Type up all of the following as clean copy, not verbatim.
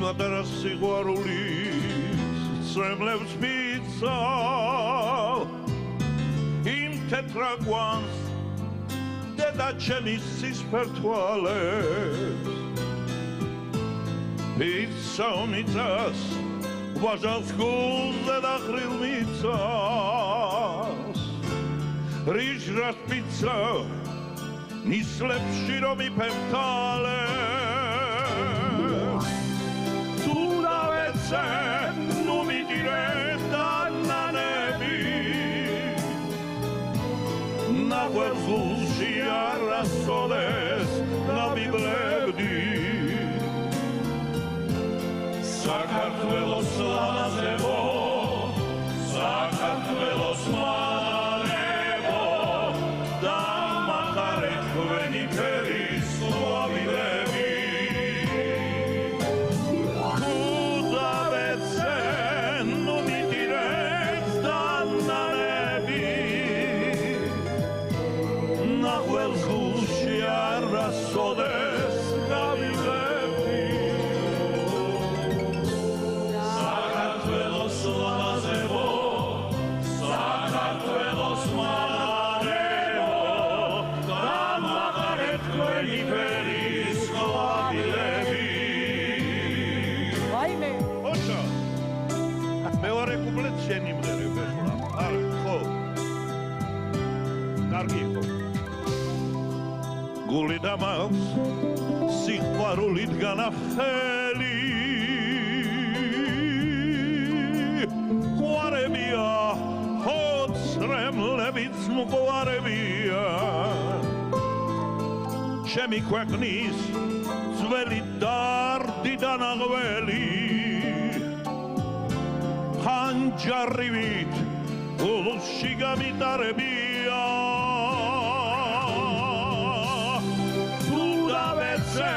პატარა სიყვარულის წემლებს მიწა იმ თეთრაგვანს დედა ჩემი სისფერთვალებს მიწა მიწას ვაჟას გულზე დახრილ მიწას რიჟრას პიცა ნისლებში რომ იფემთალებს თუ დავეცე ნუ მიდირეთ დანანები ნაგვერს გულში არასოდეს ნამიბლებდი საქართველოს ლამაზებო საქართველოს მანებო და მახარეთ თქვენი ფერის ყვავილები თუ დავეცე ნუ მიდირეთ დანანები ნახველს გულში არასოდეს გავიღებდი შენი მღერები ახლა არა ხო კარგი ხო გული დამავს სიყვარულით განახელი ყვარებია ხოცრემლებიც მყვარებია ჩემი ქვეყნის ძველი დარდი და ნაღველი ხანჯარივით გულში გამიტარებია თუ დავეცე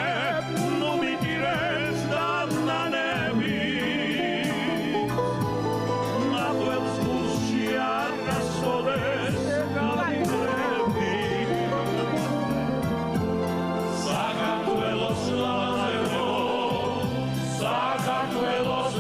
ნუ მიდირეს დანანები ნახველს გულში არასოდეს გავიღებდი საქართველოს ლამაზებო საქართველოს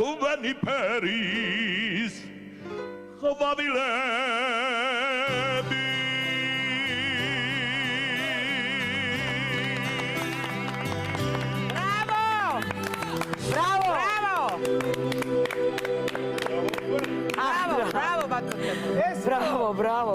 Kubani Paris, ყვავილები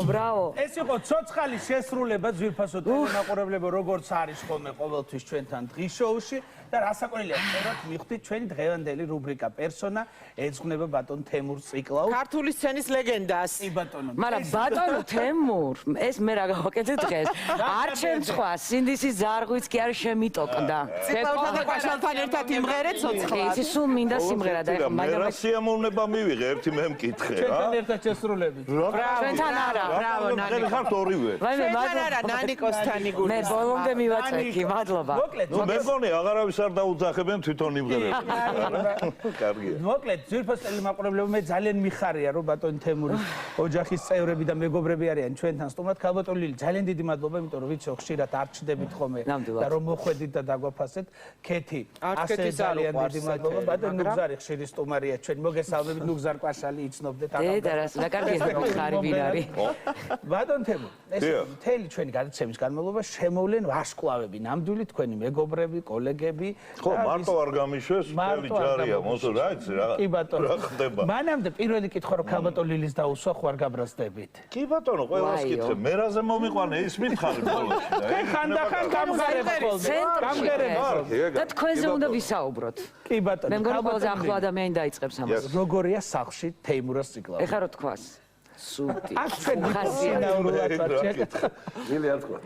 Bravo. ეს იყო ცოცხალი შესრულება ძვირფასო ტელემაყურებლებო, როგორც არის ხოლმე ყოველთვის ჩვენთან დღის შოუში და რასაკვირველია, ხეროთ მივხვდით ჩვენი დღევანდელი რუბრიკა პერსონა ეძღვნება ბატონ თემურ ციკლაუს. ქართული სცენის ლეგენდას. კი ბატონო. მაგრამ ბატონო თემურ, ეს მე რა გავაკეთე დღეს. არ შემცხვა, სინდისის ზარღვიც კი არ შემიტოკდა. ციკლაუსთან და კვაშალთან ერთად იმღერეთ ცოცხლად. ის სულ მინდა სიმღერა და ეხლა მაგრამ რა სიამოვნება მივიღე ერთი მე მკითხე რა. ჩვენთან ერთად შესრულებით. ჩვენთან არა. ბრავო ნანიკო. ხართ ორივე. ჩვენთან არა ნანიკოსთან იგული. მე ბოლომდე მივაწექი, მადლობა. ნუ მე მგონი აღარავის არ დაუძახებენ თვითონ იმღერებს. კარგია. მოკლედ ძვირფას ტელემაყურებლებო, მე ძალიან მიხარია რომ ბატონ თემურის ოჯახის წევრები და მეგობრები არიან ჩვენთან სტუმრად. ქალბატონი ძალიან დიდი მადლობა, იმიტომ რომ ვიცი ხშირად არ ჩდებით ხოლმე და რომ მოხვედით და დაგვაფასეთ. ქეთი ასე ძალიან დიდი მადლობა. ბატონ ნუგზარი ხშირი სტუმარია ჩვენ. მოგესალმებით ნუგზარ კვაშალი იცნობდეთ და რა კარგია ხარი ვინ არის. ბატონ თემურ, ეს მთელი ჩვენი გადაცემის განმავლობა შემოვლენ ვარსკვლავები, ნამდვილი თქვენი მეგობრები, კოლეგები. ხო, მარტო არ გამიშვეს, მთელი ჯარია, მოსულ რა იცი რა. კი ბატონო. რა ხდება? მანამდე პირველი კითხვა რომ ქალბატონ ლილის დაუსვა ხო არ გაბრაზდებით? კი ბატონო, ყველას კითხე, მე რაზე მომიყვანე, ის მითხარი ბოლოში და ეგ ხანდახან გამღერებ ხოლმე. გამღერებ. და თქვენზე უნდა ვისაუბროთ. კი ბატონო. მე მგონი ყველაზე ახლო ადამიანი დაიწყებს ამას. როგორია სახლში თეიმურას ციკლავი? ეხლა რო თქვას. სუდი. აქ ჩვენ დიფუნქციონალურად ვარ შეკითხა. მილი არ თქვა.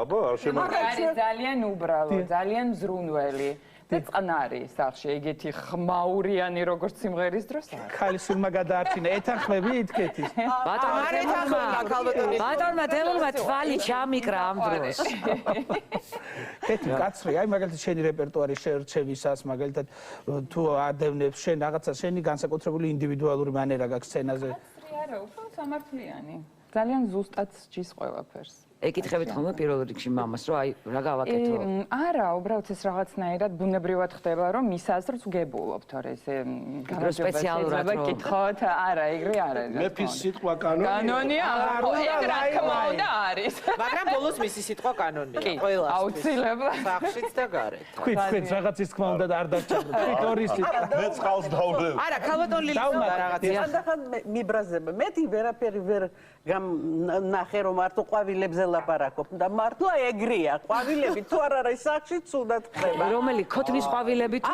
აბა არ შემოგა. არის ძალიან უბრალო, ძალიან მზრუნველი და წყნარი სახში, ეგეთი ხმაურიანი როგორც სიმღერის დროს არის. ქალისურმა გადაარჩინა ეთანხმები ითქეთის. ბატონმა თემურმა თვალი ჩამიკრა ამ დროს. კეთი კაცრი, აი მაგალითად შენი რეპერტუარი შერჩევისას, მაგალითად თუ ადევნებს შენ რაღაცა შენი განსაკუთრებული ინდივიდუალური მანერა გაქვს სცენაზე. არა, უფრო სამართლიანი. ძალიან ზუსტად სჯის ყველაფერს. ეკითხებით ხოლმე პირველ რიგში მამას, რომ აი რა გავაკეთო? არა, უბრალოდ ეს რაღაცნაირად ბუნებრივად ხდება, რომ მის აზრს ვგებულობ, თორე ესე სპეციალურად რომ კითხოთ, არა, ეგრე არ არის. მეფის სიტყვა კანონია. კანონია, ეგ რა თქმა უნდა არის. მაგრამ ბოლოს მისი სიტყვა კანონია. ყველა აუცილებლად. სახშიც და გარეთ. თქვით რაღაცის თქმა უნდა და არ დავჭერდეთ. თქვით ორი სიტყვა. მე წყალს დავდებ. არა, ქალბატონ ლილისა რაღაცა. ხანდახან მიბრაზება. მეტი ვერაფერი ვერ ნახე რომ მარტო ყვავილებზე ლაპარაკობ და მართლა ეგრეა. ყვავილები თუ არ არის სახში ცუდად ხდება. რომელი ქოთნის ყვავილები თუ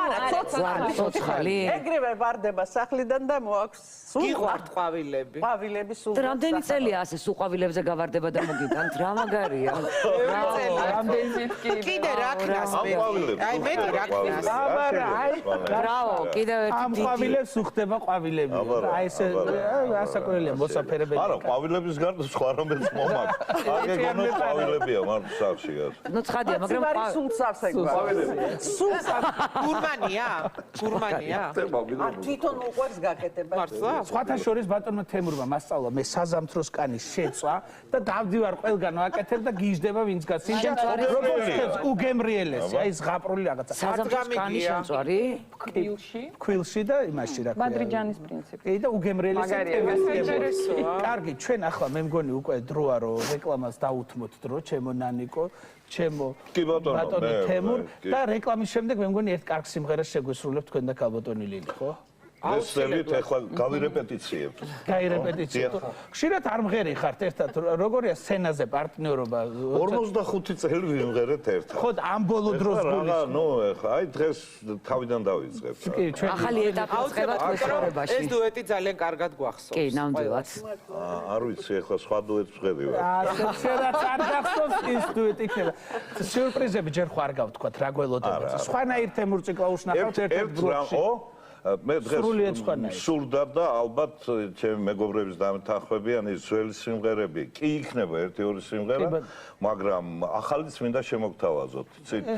ცოცხალი? ეგრევე ვარდება სახლიდან და მოაქვს სულ გიყვართ ყვავილები. ყვავილები სულ. რამდენი წელია ასე სულ ყვავილებზე გავარდება და მოგიტანთ? რა მაგარია. კიდე რა ქნას მე. აი მეტი რა ქნას. აბარა, აი ბრავო, კიდევ ერთი ამ ყვავილებს უხდება ყვავილები. აი ესე ასაკურელია მოსაფერებელი. არა, ყვავილების გარდა სხვა რომელს მომაქვს. აგე გონო ყვავილებია მარტო სახში გას. ნუ ცხადია, მაგრამ სულ წარსეგვა. სულ გურმანია? გურმანია? თვითონ უყვარს გაკეთება. მართლა? სხვათა შორის ბატონმა თემურმა მასწავლა მე საზამთროს კანის შეწვა და დავდივარ ყველგან ვაკეთებ და გიждდება ვინც გასინჯა როგორც ხებს უგემრიელესი აი ზღაპრული რაღაცა საზამთროს კანის შემწვარი ქვილში და იმაში რა ქვია მადრიჯანის პრინციპი. კი და უგემრიელესი საინტერესოა. კარგი ჩვენ ახლა მე მგონი უკვე დროა რომ რეკლამას დაუთმოთ დრო ჩემო ნანიკო ჩემო ბატონი თემურ და რეკლამის შემდეგ მე მგონი ერთ კარგ სიმღერას შეგვესრულებ თქვენ და ქალბატონი ლილი ხო ეს წელით ახლა გავირეპეტიციებთ. გაირეპეტიციებთ. ხშირად არ მღერი ხართ ერთად. როგორია სცენაზე პარტნიორობა? 45 წელი ვიმღერეთ ერთად. ხო, ამ ბოლო დროს გულის. ნუ ახლა აი დღეს თავიდან დავიწყებთ. კი, ჩვენ ახალი ეტაპი ხდება ცხოვრებაში. ეს დუეტი ძალიან კარგად გვახსოვს. კი, ნამდვილად. არ ვიცი ახლა სხვა დუეტს ვღებივარ. ასეც არ გახსოვს ის დუეტი იქნება. სიურპრიზები ჯერ ხო არ გავთქვათ რა გველოდება. სხვანაირ თემურ ციკლაუშს ნახავთ ერთ-ერთ ბლოკში. მე დღეს სურდა და ალბათ ჩემი მეგობრების დამთანხმებიან ის ძველი სიმღერები კი იქნება ერთი-ორი სიმღერა მაგრამ ახალიც მინდა შემოგთავაზოთ იცით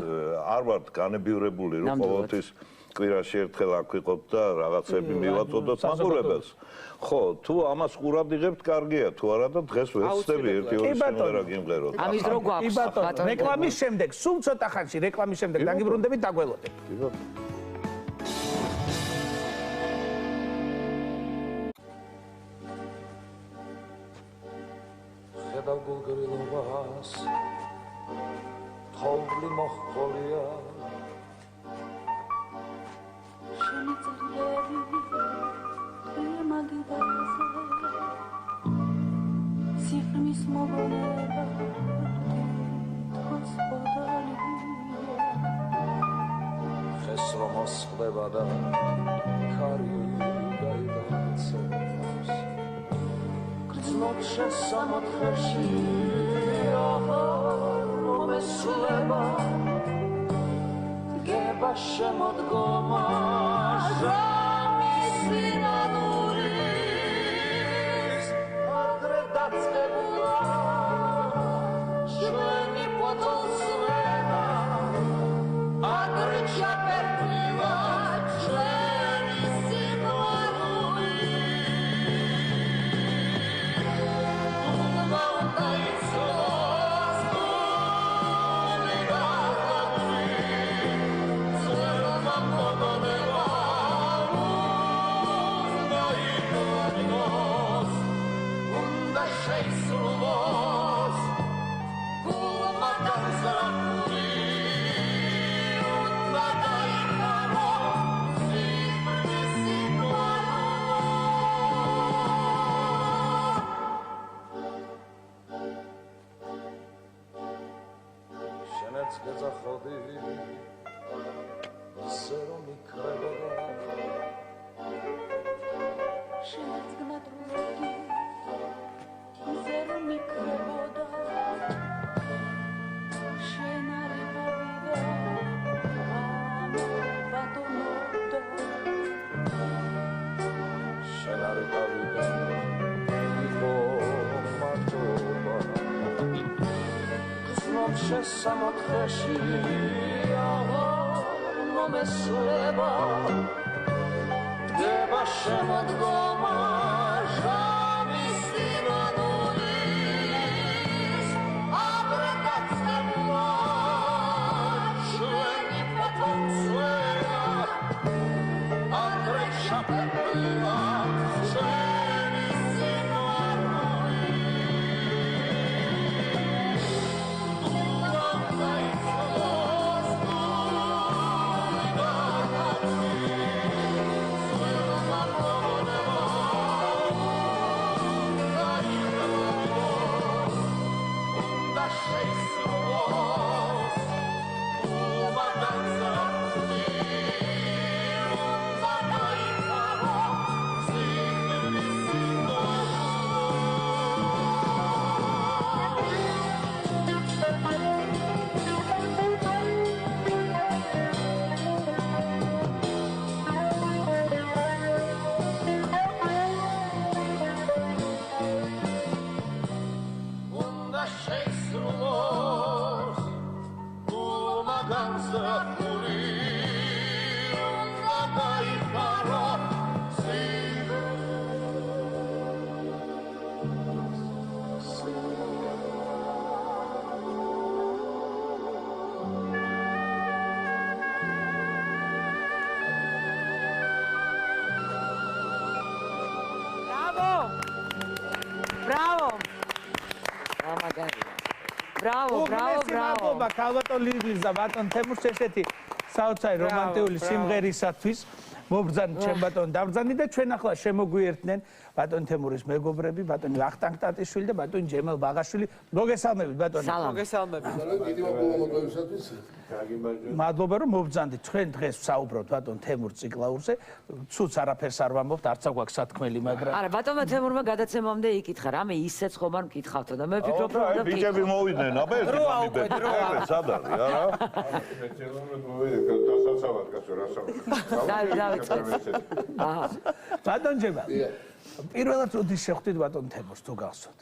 არ ვართ განებივრებული რომ ყოველთვის კვირაში ერთხელ აქ ვიყოთ და რაღაცები მივაწოდოთ მაგურებელს ხო თუ ამას ყურად იღებთ კარგია თუ არა და დღეს ვეცდები ერთი-ორი სიმღერა გიმღეროთ ამის დრო გვაქვს ბატონო რეკლამის შემდეგ სულ ცოტა ხანში რეკლამის შემდეგ დაგიბრუნდებით დაგველოდებით კი ბატონო და გულგრილობას თოვლი მოხყოლია შენი წერილები იმაგიდაზე სიღრმის მოგონება თქოს ბოდალია ხეს რომ მოსხდება და ქარი გაიგაცებს Noche samotreshi რომ ესლება გება შემოდგომა ჟამის სინანურის ადრე დაწყებულა ჩვენი პოტოსრენა ადრე ჩაპერტივა ჩვენი სიმღერული გეძახოდი ასე რომ იქრებოდა შენაც გმადრული Samotreshi no me sleba Deba shemot goma Jami sinanulis Abrekat semua Shweni potom suena Abret shapetila Shweni Bravo, bravo, bravo. Ქალბატონ ლილვის და ბატონ თემურს ესეთი საოცარი რომანტიკული სიმღერისათვის მობრძანეთ ჩემ ბატონ დაბრძანდი და ჩვენ ახლა შემოგვიერთდნენ ბატონ თემურის მეგობრები, ბატონი ვახტანგ ტატიშვილი და ბატონი ჯემალ ბაღაშვილი. მოგესალმებით ბატონი. მოგესალმებით. დიდი მადლობა მოგვისათვით. მადლობა რომ მობრძანდით. ჩვენ დღეს ვსაუბრობთ ბატონ თემურ ციკლაურზე. ცუც არაფერს არ ვამბობთ, არც აქვს სათქმელი, მაგრამ არა, ბატონმა თემურმა გადაცემამდე იკითხა, რამე ისეც ხომ არ მკითხავთო და მე ვფიქრობ რომ უნდა ბიჭები მოვიდნენ, აბა ეს გამიბეთ. სად არის, არა? ბატონ ჯემალ. პირველად როდის შეხვდით ბატონ თემურს თუ გახსოვთ?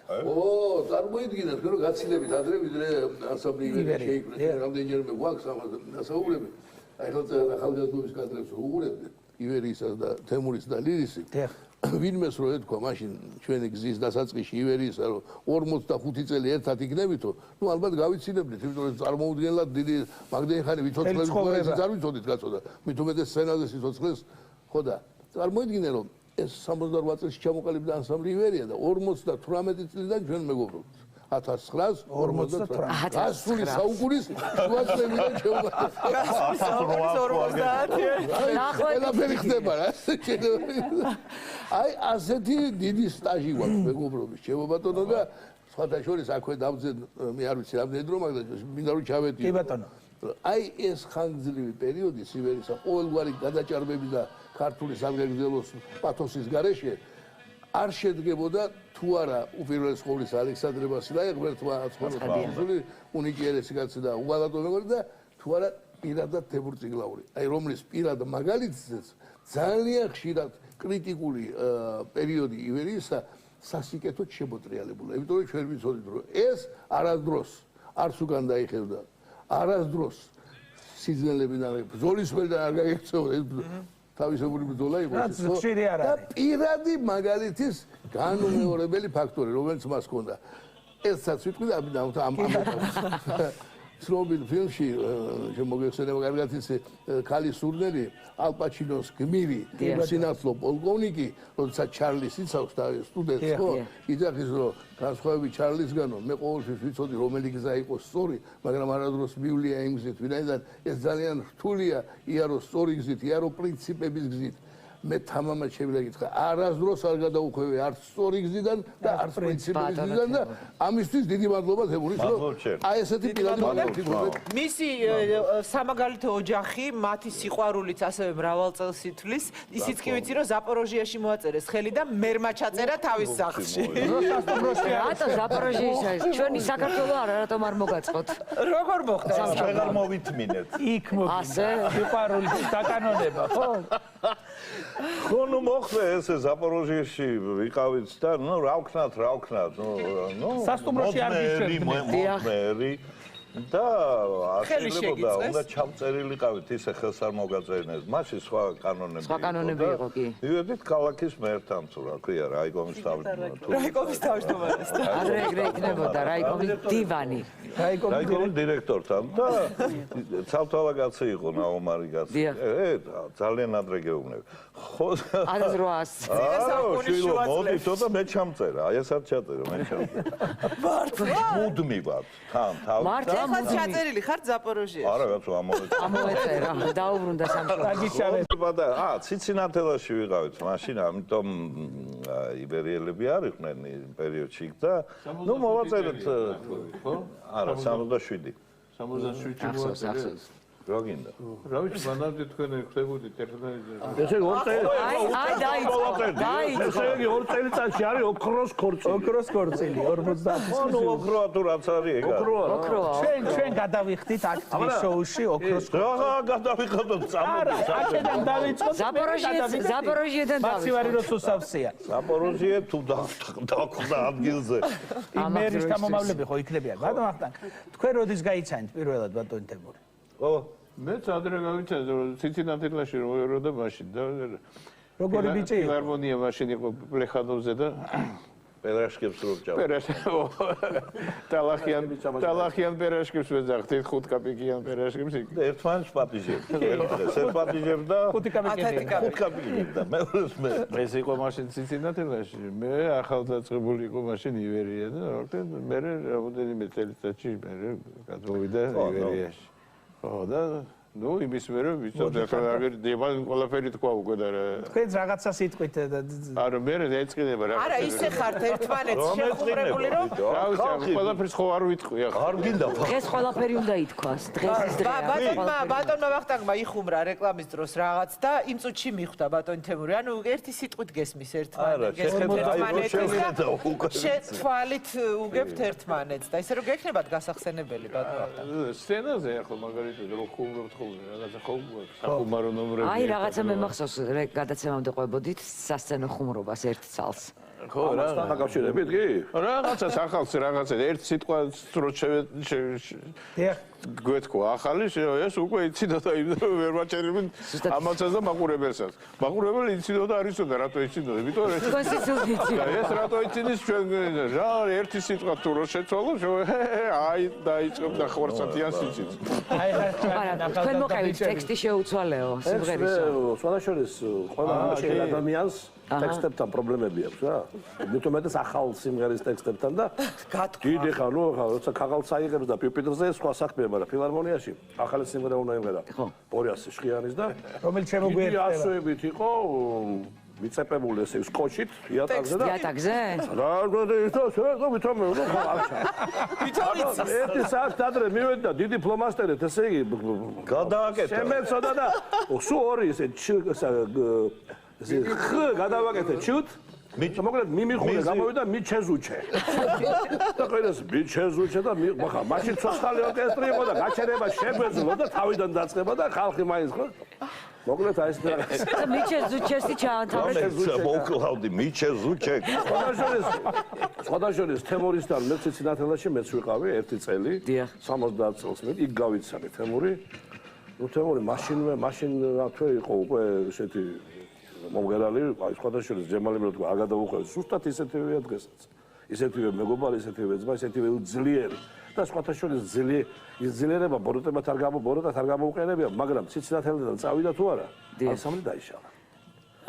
წარმოიდგინეთ, რომ გაცილებით ადრე ვიდრე ასამბლეიები შეიქმნა, რამდენჯერმე გვაქვს ამაზე დასაუბრები. აი ხო ახალგაზრდობის კადრებს უყურებდი, ივერიისას და თემურის და ლირისი. ვინმეს რო ეთქვა მაშინ ჩვენი გზის დასაწყისში ივერიისა, რომ 45 წელი ერთად იქნებითო, ნუ ალბათ გავიცინებდით, იმიტომ რომ წარმოუდგენლად დიდი მაგდენი ხანი ვიცოცხლების ყოველთვის არ ვიცოდით გაწოდა. მით უმეტეს სცენაზე სიცოცხლეს, ხო და წარმოიდგინე რომ ეს 68 წელს ჩამოყალიბდა ანსამბლი ივერია და 58 წლიდან ჩვენ მეგობრობთ. 1958 ასული საუკუნის შუა წლებიდან ყველაფერი ხდება რა. აი ასეთი დიდი სტაჟი გვაქვს მეგობრობის ჩემო ბატონო და სხვათა შორის აქვე დავძენ მე არ ვიცი რამდენი დრო მაგრამ მინდა რომ ჩავეტიო. კი ბატონო. აი ეს ხანგრძლივი პერიოდი სივერისა ყოველგვარი გადაჭარბები და ქართული სამგებლოს პათოსის გარეშე არ შედგებოდა თუ არა უპირველეს ყოვლისა ალექსანდრე ბასილაია ღმერთმა აცხოვრი უნიკიერესი კაცი და უღალატო მეგობარი და თუ არა პირადად თემურ ციკლაური აი რომლის პირად მაგალითზეც ძალიან ხშირად კრიტიკული პერიოდი ივერიისა სასიკეთოდ შემოტრიალებულა იმიტომ რომ ჩვენ ვიცოდით რომ ეს არასდროს არც უკან დაიხევდა არასდროს სიძნელებიდან ბრძოლისმელიდან არ გაიქცეოდა თავისებური ბრძოლა იყო ეს და პირადი მაგალითის განუმეორებელი ფაქტორი რომელიც მას ჰქონდა ესაც ვიტყვი და ამ ცნობილ ფილმში შემოგეხსენება კარგად ის ქალის სურნელი ალ პაჩინოს გმირი სინათლო პოლკოვნიკი როდესაც ჩარლის იცავს და სტუდენტს ხო იძახის რომ განსხვავებით ჩარლისგანო მე ყოველთვის ვიცოდი რომელი გზა იყოს სწორი მაგრამ არადროს მივლია იმ გზით ვინაიდან ეს ძალიან რთულია იარო სწორი გზით იარო პრინციპების გზით მე თამამად შემიძლია გითხრა არასდროს არ გადაუხვევი არც სწორი გზიდან და არც პრინციპების გზიდან და ამისთვის დიდი მადლობა თემურის რომ აი ესეთი პირადი მაგალითი მისი სამაგალითო ოჯახი მათი სიყვარულიც ასევე მრავალ წელს ითვლის ისიც კი ვიცი რომ ზაპოროჟიაში მოაწერეს ხელი და მერმა ჩაწერა თავის სახლში რატო ზაპოროჟიაში ჩვენი საქართველო რატომ არ მოგაწყოთ როგორ მოხდა აღარ მოვითმინეთ იქ მოგინდა სიყვარულის დაკანონება ხო ხო ნუ მოხდა ესე ზაპოროჟიეში ვიყავით და ნუ რა ვქნათ ნუ სასტუმროში არ მერი და აღშელებოდა უნდა ჩამწერილიყავით ისე ხელს არ მოგაწერინეს მაშინ სხვა კანონები იყო კი მივედით ქალაქის მერთან თუ რა ქვია რაიკომის თავმჯდომარეს ადრე ეგრე იქნებოდა რაიკომის დივანი რაიკომის დირექტორთან და ცალთვალა კაცი იყო ნაომარი კაცი ძალიან ადრე გეუბნები ხო 1800 მოდითო და მე ჩამწერა აი ესაც ჩაწერა მე ჩამწერა მუდმივად თან თავი ეხლა ჩაწერილი ხარ ზაპოროჟიაში არა კაცო ამოვეწერა დაუბრუნდა სამშობლოში ციცინათელაში ვიყავით მაშინ ამიტომ იბერიელები არ იყვნენ იმ პერიოდში და ნუ მოვაწერეთ ხო არა 67 67 რა გინდა რა ვიცი მანამდე თქვენ ხდებოდით ერთმანეთზე ესე 2 წელი აი დაიწყო ესე 2 წელიწადში არის ოქროს ქორწილი 50 ნუ ოქროა თუ რაც არის ეგ ოქროა ჩვენ გადავიხდით აქტივის შოუში ოქროს რა გადავიხდით წამოდი აქედან დავიწყოთ ზაპოროჟიედან მაქსიმარი როსუსავსია ზაპოროჟიე თუ დახვდა ადგილზე იმერის გამომავლები ხო იქნებიან ბატონ ახტან თქვენ როდის გაიცანით პირველად ბატონ თემური ო მეც ადრე გავიცანე ციცინათელაში რო და მაშინ და როგორი ბიჭი იყო ჰარმონია მაშინ იყო პლეხანოვზე და პერაშკებს რო ჭავ ტალახიან პერაშკებს ვეძახდით 5 კაპიკიან პერაშკებს ერთმანეთს პატიჟებ და 5 კაპიკიანი 5 კაპიკიანი და მეორეს მე ეს იყო მაშინ ციცინათელაში მე ახალდაწყებული იყო მაშინ ივერია და მე რამოდენიმე წელიწადში მე გადმოვიდა ივერიაში ხო და ნუ იმის მერე ვიცოდი ახლა დიაბალ ყველაფერი თქვა უკვე და თქვენ რაღაცა სიტყვით არა მე ეწყინება რა არა ისე ხართ ერთმანეთს შეხუბრებული რომ რა ვიცი ყველაფერს ხო არ ვიტყვი ახლა არ გინდა დღეს ყველაფერი უნდა ითქვას დღეს ის დღეა ბატონმა ვახტანგმა იხუმრა რეკლამის დროს რაღაც და იმ წუთში მიხვდა ბატონ თემური ანუ ერთი სიტყვით გესმის ერთმანეთს თვალით უგებთ ერთმანეთს და ისე რომ გექნებათ გასახსენებელი ბატონ ვახტანგ სცენაზე ახლა მაგალითად რო ხუმრობთ რაღაცა ხო სახუმარო ნომრები აი რაღაცა მე მახსოვს გადაცემამდე ყვებოდით სასცენო ხუმრობას ერთ წალს ხო რა დაკავშირებით კი რაღაცა ახალს რაღაცა ერთ სიტყვას რო გვეთქვა ახალი ეს უკვე იცინოდა იმ ვერ მაჩერებენ ამაცას და მაყურებელსაც მაყურებელი იცინოდა არისოდა რატო იცინოდა იმიტომ ეს ეს რატო იცინის ჩვენ რა ერთი სიტყვა თუ რო შეცვალო აი დაიწყებ და ხორცათიან სიციც აი თქვენ მოყევით ტექსტი შეუცვალეო სიმღერისო სხვადასხვის ყველა ადამიანს ტექსტებთან პრობლემები აქვს რა მითუმეტეს ახალ სიმღერის ტექსტებთან და დიდი ხარ ნუ როცა ქაღალდს აიღებს და პიუპიტრზე სხვა საქმეა მაგრამ ფილარმონიაში ახალი სიმღერა უნდა იმღერა 200 შხიანის და რომელიც შემოგვიერთდება ასოებით იყო მიწეპებული ესე სკოჩით იატაკზე და იატაკზე რა გოდითო ვითომ ნუ ერთი საათი ადრე მივედი და დიდი ფლომასტერით ესე იგი გადააკეთა შემეცოდა და სუ ორი ესე ხ გადავაკეთე ჩუტ მოკლედ მიმიხურე გამოვიდა მიჩეზუჩე და ყველას მიჩეზუჩე და ხა მაშინ ცოცხალი ორკესტრი იყო და გაჩერება შეგვეძლო და თავიდან დაწყება და ხალხი მაინც ხო მოკლედ აი ეს და მიჩეზუჩესი ჩაანთავრეთ მოკლავდი მიჩეზუჩე სხვადასხვის თემურისთან მე ციცინათელაში მეც ვიყავი ერთი წელი 70 წელს მე იქ გავიცანე თემური ნუ თემური მაშინ რა თქმა იყო უკვე ესეთი მომგერალი აი სხვადასხვის ჯემალი მე თქვა არ გადავუყვე სუსტად ისეთივეა დღესაც ისეთივე მეგობარი ისეთივე ძმა ისეთივე ძლიერი და სხვადასხვის ძლიერება ბოროტებად არ გამოუყენებია მაგრამ ციცინათელიდან წავიდა თუ არა ანსამბლი დაიშალა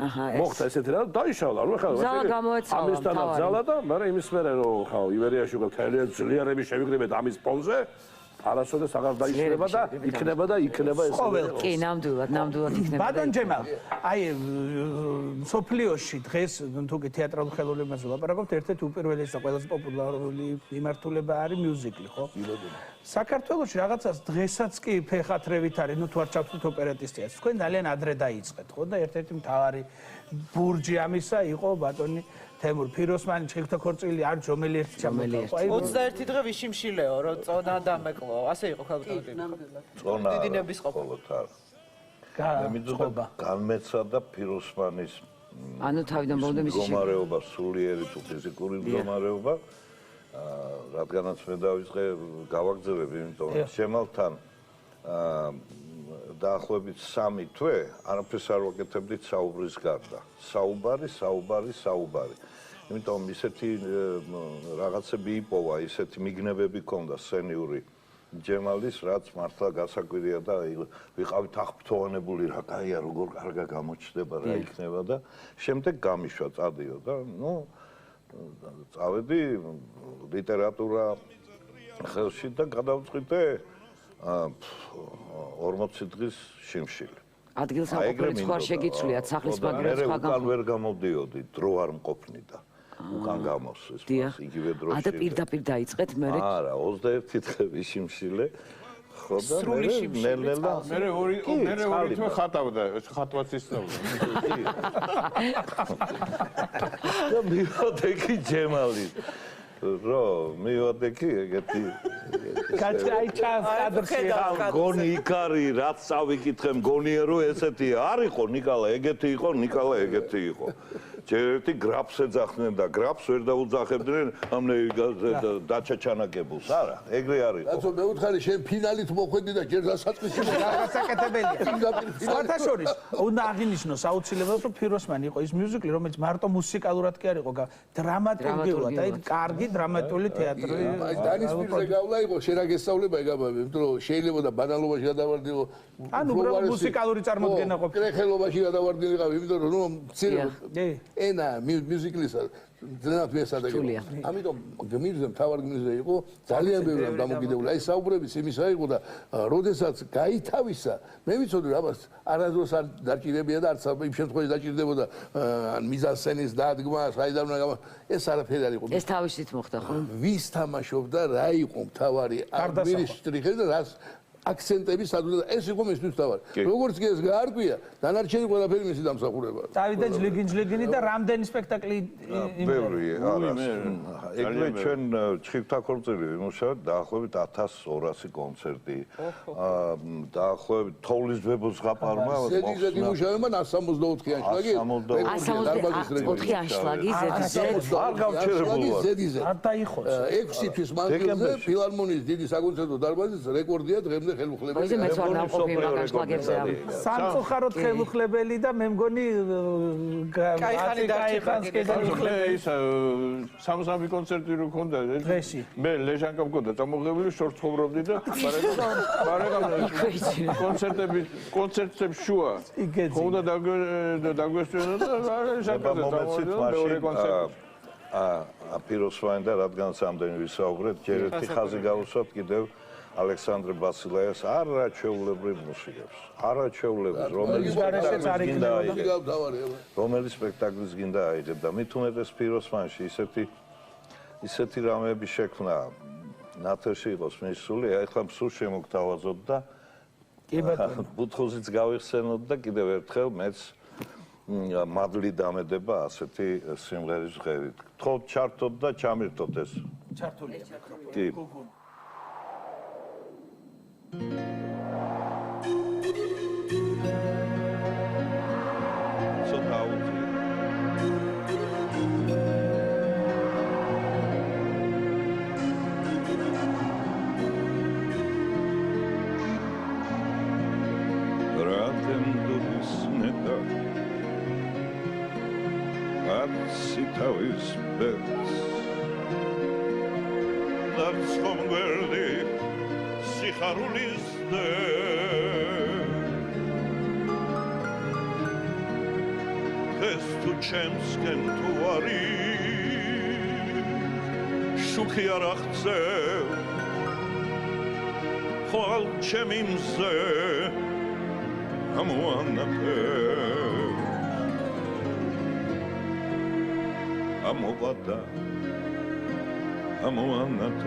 აჰა მოხდა ესეთი რა დაიშალა ნუ ხა ამისთანაც ზალა და მაგრამ იმის მერე რომ ხა ივერიაში უკვე ძალიან ძლიერები შევიკრიბეთ ამის პონზე არასოდეს აღარ დაიშლება და იქნება ეს კი ნამდვილად იქნება ბატონ ჯემალ აი სოფლიოში დღეს თუ კი თეატრალურ ხელოვნებაზე ლაპარაკობთ ერთ-ერთი უპირველესი და ყველაზე პოპულარული მიმართულება არის მიუზიკლი ხო საქართველოში რაღაცას დღესაც კი ფეხათრევით არის ნუ თუ არ ჩავთვლით ოპერეტის თეატრს თქვენ ძალიან ადრე დაიწყეთ ხო და ერთ-ერთი მთავარი ბურჯი ამისა იყო ბატონი თემურ ფიროსმანი ჩხიკვთა ქორწილი არ ჯომელი ერთი ჩამოყვა 21 დღე ვიშიმშილეო რომ წონა დამეკლო ასე იყო ხალხო წონა დინების ყოფილოთ არ გაწყობა. განმეცადა ფიროსმანის ანუ თავიდან ბოლომდე მისი მდგომარეობა, სულიერი თუ ფიზიკური მდგომარეობა, რადგანაც მე დავიწყე გავაგზავნები, იმიტომ რომ შემალთან დაახლოებით 3 თვე არაფერს არ ვაკეთებდით საუბრის გარდა. საუბარი. იმიტომ ისეთი რაღაცები იპოვა, ისეთი მიგნებები ქონდა სცენიური ჯემალის, რაც მართლა გასაკვირია და ვიყავით აღფრთოვანებული რა, კაია, როგორ კარგა გამოჩნდება, რა იქნება და შემდეგ გამიშვა, წადიო და წავედი ლიტერატურა ხელში და გადავწყვიტე 40 დღის შიმშილი. ადგილსამყოფელი სხვა შეგიცვლიათ სახლის მაგერად სხვა უკან ვერ გამოდიოდი, დრო არ მყოფნიდა. უკან გამოსვეს მას იგივე დროში. და პირდაპირ დაიწყეთ მე? არა, 21 დღე შიმშილე. ხო და ნელ-ნელა მე ორი თვე ხატავდა, ხატვაც ისწავლა. და მივდე კი ჯემალი. მივდე კი ეგეთი კაცკაი ჩანს კადრში გონი იქარი რაც წავიკითხე მგონია რომ ესეთი არ იყო ნიკალა ეგეთი იყო ჯერერთი გრაფს ეძახდნენ და გრაფს ვერ დაუძახებდნენ ამნე დაჩაჩანაკებულს არა ეგრე არ იყო კაცო მე ვუთხარი შენ ფინალით მოხვედი და ჯერ დასაწყისში გასაკეთებელია საერთაშორის უნდა აღინიშნოს აუცილებლად რომ ფიროსმანი იყო ის მიუზიკლი რომელიც მარტო მუსიკალურად კი არ იყო დრამატურგიულად აი კარგი დრამატული თეატრი დანის პირზე გავლა იყო შენ რა გესწავლება ეგაბავი იმიტომ რომ შეიძლება და ბანალობაში გადავარდილო ანუ მუსიკალური წარმოდგენა ყოფილა კრეხელობაში გადავარდილიყავ იმიტომ რომ ენა მიუზიკლისა ძნელად მესადაგება. ამიტომ გმირზე მთავარ გმირზე იყო ძალიან ბევრი რამ დამოკიდებული. აი საუბრებიც იმისა იყო და როდესაც გაითავისა, მე ვიცოდი რომ აბას არასდროს არ დაჭირებია და არც იმ შემთხვევაში დაჭირდებოდა მიზანსცენის დადგმა, საიდანვე ეს არაფერი არ იყო. ეს თავისით მოხდა ხო? ვის თამაშობდა, რა იყო მთავარი გმირის შტრიხი და რას აქცენტები სადღაც ეს იყო მისთვის თავარი. როგორც კი ეს გაარკვია, დანარჩენი ყველაფერი მისი დამსახურებაა. დავიდა ჯლიგინი და რამდენი სპექტაკლი ბევრი არა. ეგრე ჩვენ ჩხიკვთა ქორწილი ვიმუშავეთ დაახლოებით 1200 კონცერტი. დაახლოებით თოვლის ბებოს ზღაპარმა ზედიზედ იმუშავებმა 164 ანშლაგი. 164 ანშლაგი ზედიზედ. არ გავჩერებულა. არ დაიხოც. 6 თვის მანძილზე ფილარმონიის დიდი საკონცერტო დარბაზის რეკორდია დღემდე ხელმუხლებელი. ოზე მეც ვარ ნამყოფი მაგარ შლაგებზე. სამწუხაროდ ხელმუხლებელი და მე მგონი კაიხანს კედელმუხლებელი. ის სამსამი კონცერტი რო ქონდა დღეში. მე ლეჟანკა მქონდა წამოღებული შორ ცხოვრობდი და კონცერტებს შუა. ხოდა დაგვესწრებოდა და ლეჟანკაზე წამოვიდა მეორე კონცერტი. ფიროსმანი და რადგან სამდენი ვისაუბრეთ, ჯერ ერთი ხაზი გავუსვათ კიდევ ალექსანდრე ბასილაიას არაჩვეულებრივ მუსიკებს. არაჩვეულებრივ, რომელიც სპექტაკლის გინდა აიღებდა. მით უმეტეს ფიროსმანში ისეთი რამეები შექმნა. ნათელში იყოს მისული, ეხლა სულ შემოგთავაზოთ და ბუთხოზიც გავიხსენოთ და კიდევ ერთხელ მეც მადლი დამედება ასეთი სიმღერის ღერით. გთხოვთ ჩართოთ და ჩამირთოთ ეს. ჩართულია მიკროფონი. კი. Citāvis pēc Darts konverdi Siharulis de Kes tu čemsken tu ari Šuki arachtze Hval čemimze Amuanate Amovada, amoanates.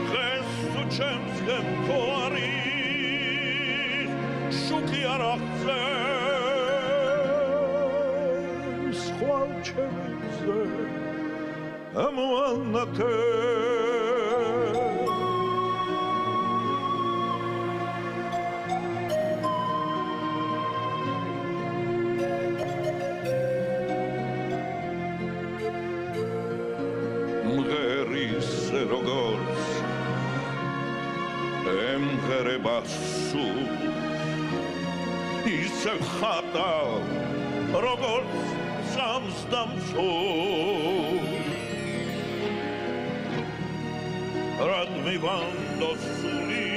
Krestu čemskem toari, šuki arachzem, schval čemimze, amoanates. როგორც ემღერება სულ ისე ხატავ როგორც სამს დამცულ რად მივანდო სული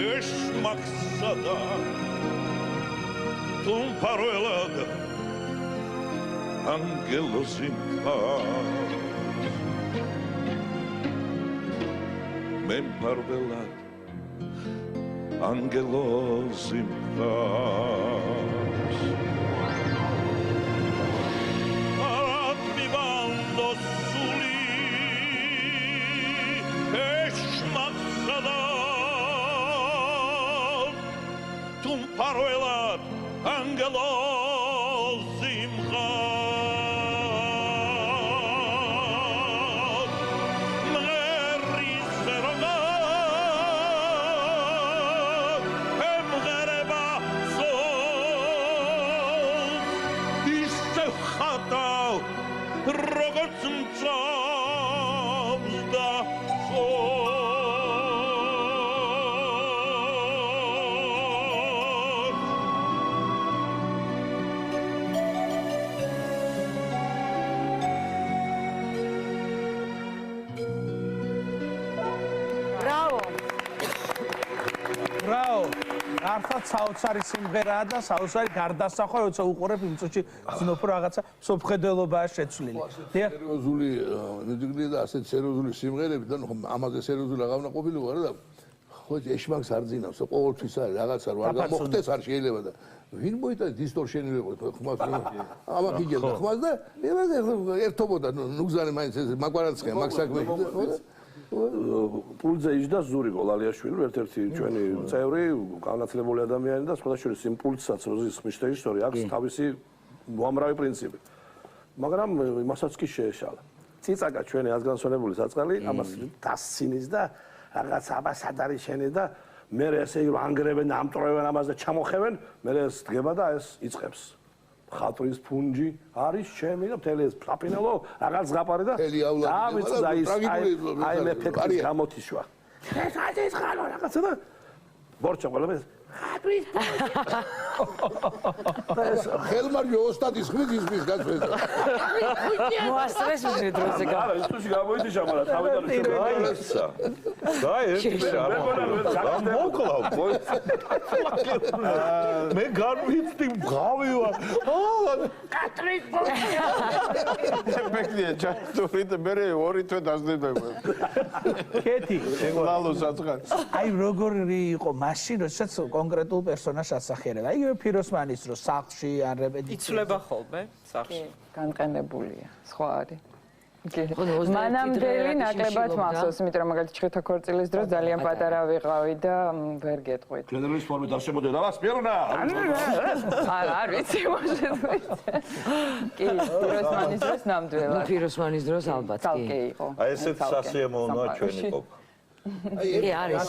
ეშმაკსადა თუმ ფარველად ანგელოზი მე ფარველად ანგელოზი რად მივანდო სული ეშმაკსადა თუმ ფარველად ანგელოზი როგორც მწავს და ბრავო არხად საოცარი სიმღერაა და საოცარი გარდასახვა, როცა უყურებ იმ წუთში ვცნობ რომ რაღაცა სოფხედელობაა შეცვლილი. სერიოზული მედიგრია და ასეთ სერიოზული სიმღერები და ამაზე სერიოზული აღავნა ყოფილი ვარ და ხო ეშმაკს არ ძინავს, ყოველთვის არის რაღაცა რომ არ გამოხდეს არ შეიძლება და ვინ მოიტა დისტორშენი ვიყო ხმას ამას იგებდა ხმას და ერთობოდა ნუგზარი მაინც ეს მაგვარაცხია მაგ საქმეში პულზე იჯდა ზურიკო ლალიაშვილი, ერთ-ერთი ჩვენი წევრი, განათლებული ადამიანი და სხვადასხვა იმ პულსაც როზის ხმის რეჟისორი აქვს თავისი უამრავი პრინციპი. მაგრამ იმასაც კი შეეშალა. ციცაკა ჩვენი აზგანსონებული საწყალი ამას დასცინის და რაღაც აბას არის შენი და მე ესე ანგრევენ, ამტრევენ ამას და ჩამოხევენ, მე ეს დგება და ეს იწყებს. ხატრის ფუნჯი არის ჩემი და მთელი ეს საფინალო რაღაც ზღაპარი და დავიწყდა ის აი მე ეფექტის გამოთიშვა. ეს არის ხალო რაღაცა და ბორჩა ყველაფერს ხატრის ხელმარჯვე ოსტატის ხმის ისმის გაწვედა. მოასწრეს მის დროზე გა. არა, ის გამოიწიშა, მაგრამ თავიდან გაიცა. მოკლა. მე განვიცდი გავივა. კატრის ეფექტია ჩართული და მე ორი თვე დაძლებება. კეთი, ლალო საწყად. აი როგორი იყო მაშინ, როდესაც კონკრეტულ პერსონაჟს ასახიერება. აი ფიროსმანის დრო სახლში ან რეპეტიციებში იცვლება ხოლმე სახლში. განყენებულია. სხვა არის. მანამდელი ნაკლებად მახსოვს, იმიტომ რომ მაგალითად ჩხეთა ქორწილის დროს ძალიან პატარა ვიყავი და ვერ გეტყვით. გენერლის ფორმით არ შემოდიოდა, აბა სპირონა. არ ვიცი მოშეთ. კი, ფიროსმანის დროს ნამდვილად. ფიროსმანის დროს ალბათ კი. აი ესეთ სასიამოვნოა ჩვენი ყოფა. კი არის.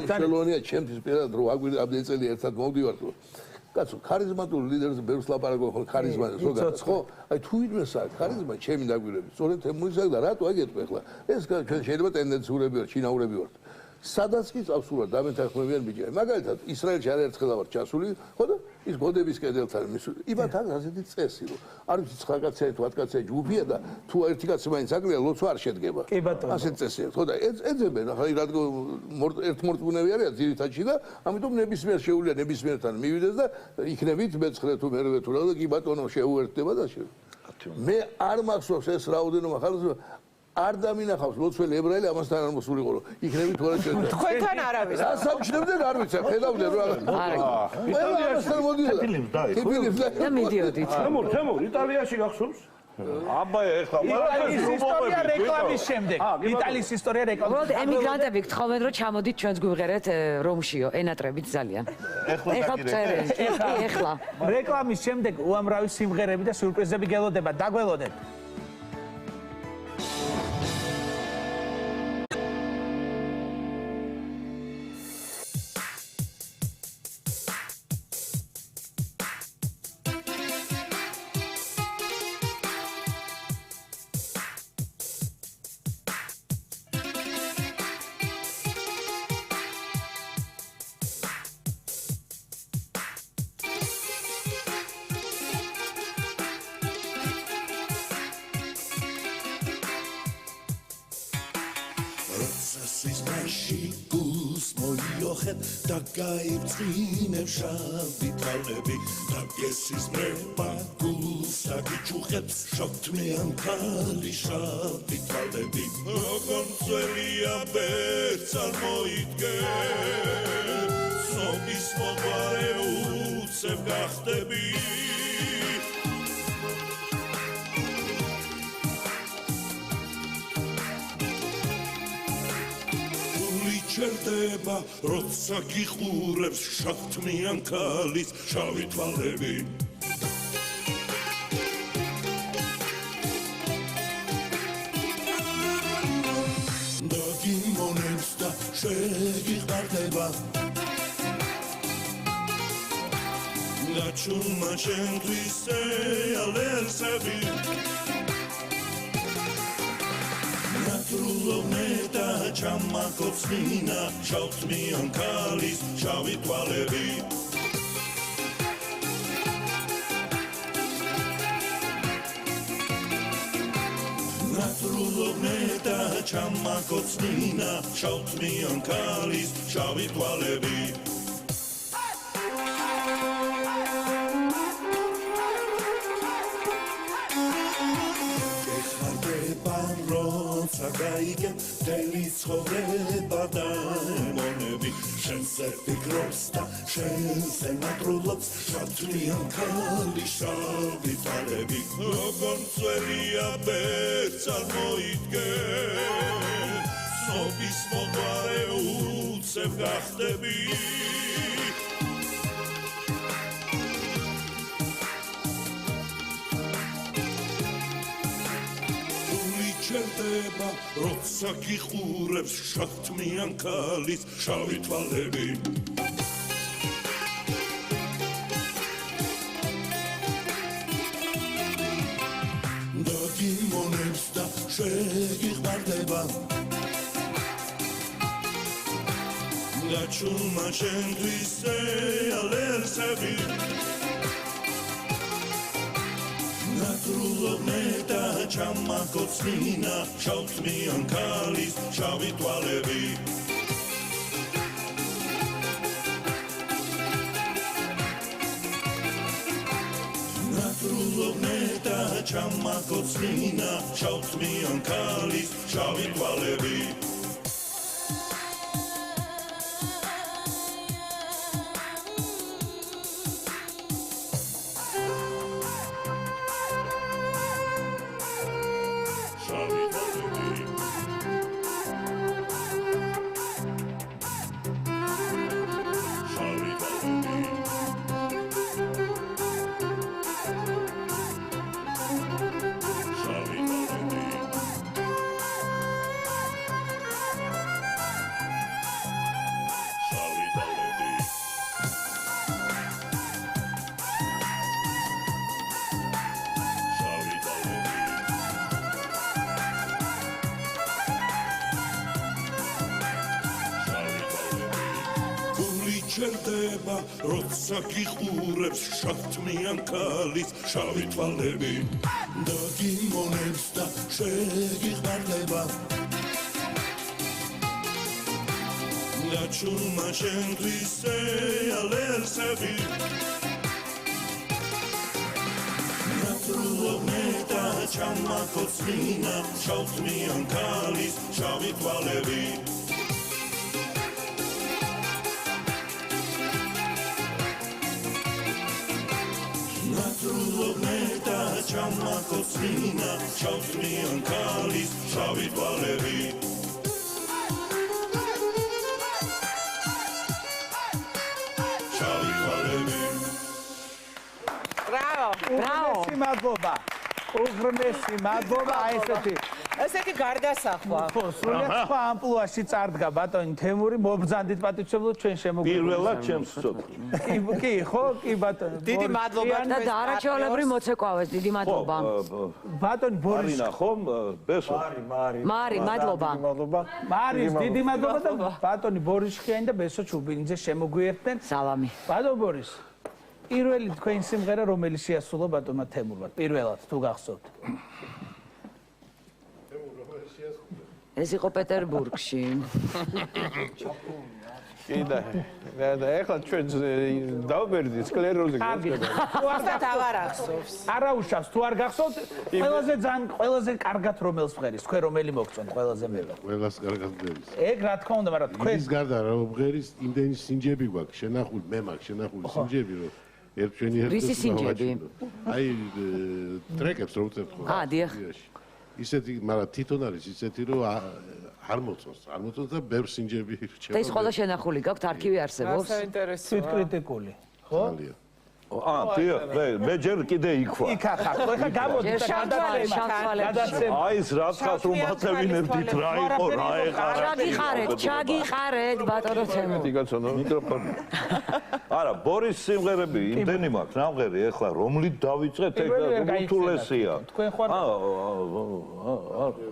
ხელოვანია ჩემთვის პირადად რომ აგვირაბდე წელი ერთად მოვდივართ რომ კაცო ხარიზმატული ლიდერს ბევრს ლაპარაკობ ხო ხარიზმა ზოგადად ხო აი თუ ვინმეს აქვს ხარიზმა ჩემი დაგვირები სწორედ თემურისა და რატო აგეთქვი ახლა ეს შეიძლება ტენდენციურები ვარ ჩინაურები ვარ სადაც კი წავსულა დამეთანხმებიან ბიჭები მაგალითად ისრაელში არაერთხელ ვარ ჩასული ხო და ის გოდების კედელთან იბათ აქვს ასეთი წესი რომ არ ვიცი 9 კაცია თუ 10 კაცია ჯგუფია და თუ ერთი კაცი მაინც აკლია ლოცვა არ შედგება კი ბატონო ასეთი წესია ხო და ეძებენ ახლა რადგან ერთმორწმუნეები არიან ძირითადში და ამიტომ ნებისმიერ შეუძლია ნებისმიერთან მივიდეს და იქნებით მეცხრე თუ მერვე თუ რა და კი ბატონო შეუერთდება და მე არ მახსოვს ეს რაოდენობა ხალხს არ დამინახავს ლოცველი ებრაელი ამასთან არ მოსულიყო რომ იქნებით თუ არა შეიძლება თქვენთან არავის ასამჩნევდნენ არ ვიცი ხედავდნენ რა ამასთან მოდიოდა და მიდიოდით თემურ იტალიაში გახსოვს აბა ეხლა იტალიის ისტორია რეკლამის შემდეგ იტალიის ისტორია რეკლამის უბრალოდ ემიგრანტები გთხოვენ რომ ჩამოდით ჩვენს გვიღერეთ რომშიო ენატრებით ძალიან ეხლა წერენ ეხლა რეკლამის შემდეგ უამრავი სიმღერები და სიურპრიზები გელოდება დაგველოდეთ Cis nashi gus moiohet da gaibtinem shavi talebi da gesis mrepa gus agichuhet shotmean kali shavi talebi Ogonzelia bertsal moitge Sobis motvare utsev gaxtebi ჩერდება როცა გიყურებს შავთმიან ქალის შავი თვალები და გიმონებს და შეგიხარდება გაჩვენა შენთვის ალერსები Natrulovneta chamakotsnina Shautmian kalis shavi tvalebi Natrulovneta chamakotsnina Shautmian kalis shavi tvalebi Sagaigem delis choveba da emonebi Shense fikrobs da shense natrulots Shatlian kali shavi talebi Ogonzelia bertsal moitge Sobis motvare utsev gaxtebi ჩერდება როცა გიყურებს შავთმიან ქალის შავი თვალები და გიმონებს და შეგიხმარდება გაჩვენა შენთვის ალერსები Natrulovneta chamakotsnina Shautmian kalis shavi tvalebi Natrulovneta chamakotsnina Shautmian kalis shavi tvalebi ჩერდება როცა გიყურებს შავთმიან ქალის შავი თვალები და გიმონებს და შეგიხმარდება გაჩვენა შენთვის ალერსები Natrulovneta chamakotsnina Shautmian kalis shavi tvalebi Natrulovneta chamakotsnina Shautmian kalis shavi tvalebi Shavi tvalebi Bravo! Bravo! Madloba! უღრმესი მადლობა ესეთი გარდასახვა. ხო, სრულიად სხვა ამპლუაში წარდგა ბატონი თემური, მობრძანდით პატივცემულოდ ჩვენ შემოგვიყვება. პირველად ჩემს ვწოდო. კი, ხო, კი ბატონო. დიდი მადლობა და არაჩვეულებრივ მოცეკვავეს, დიდი მადლობა. ბატონი ბორის მარინა ხომ? ბესო. მარი, მადლობა. მარის დიდი მადლობა და ბატონი ბორიშხიანი და ბესო ჩუბინიძე შემოგვიერთდნენ. სალამი. ბატონ ბორის. პირველი თქვენი სიმღერა რომელიც შეასრულა ბატონმა თემურმა პირველად თუ გახსოვთ. ეს იყო პეტერბურგში. კიდე და ეხლა ჩვენ დავბერდი სკლეროზი უარდათ აღარ ახსოვს. არა უშავს, თუ არ გახსოვთ, ყველაზე კარგად რომელს ვღერის, თქვენ რომელი მოგწონთ ყველაზე მეტად? ყველას კარგად ვღერის. ეგ რა თქმა უნდა, მაგრამ თქვენ ის გარდა რა ვღერის, იმდენი სინჯები გვაქვს, შენახული, მე მაქვს შენახული სინჯები, რომ ერთ ჩვენი ერთ რისი სინჯები? აი ტრეკებს რო ვწერთ ხო? დიახ. ისეთი, მაგრამ თვითონ არის ისეთი, რომ არ მოწონს და ბევრ სინჯები რჩება. და ის ყველა შენახული გაქვთ, არქივი არსებობს? საინტერესოა. კრიტიკული, ხო? ძალიან. დიახ, მე ჯერ კიდე იქ ვარ. იქ ახარ, ხო, ეხლა გამოდი და გადაცემა. აი ეს რაცხას რომ მათევინებდით რა იყო, რა ეყარა. ჩაგიხარეთ, ბატონო თემური. მიკროფონი. არა, ბორის სიმღერები იმდენი მაქვს, ნამღერი, ეხლა რომლით დავიწყეთ, ეგ უთულესია. თქვენ ხარ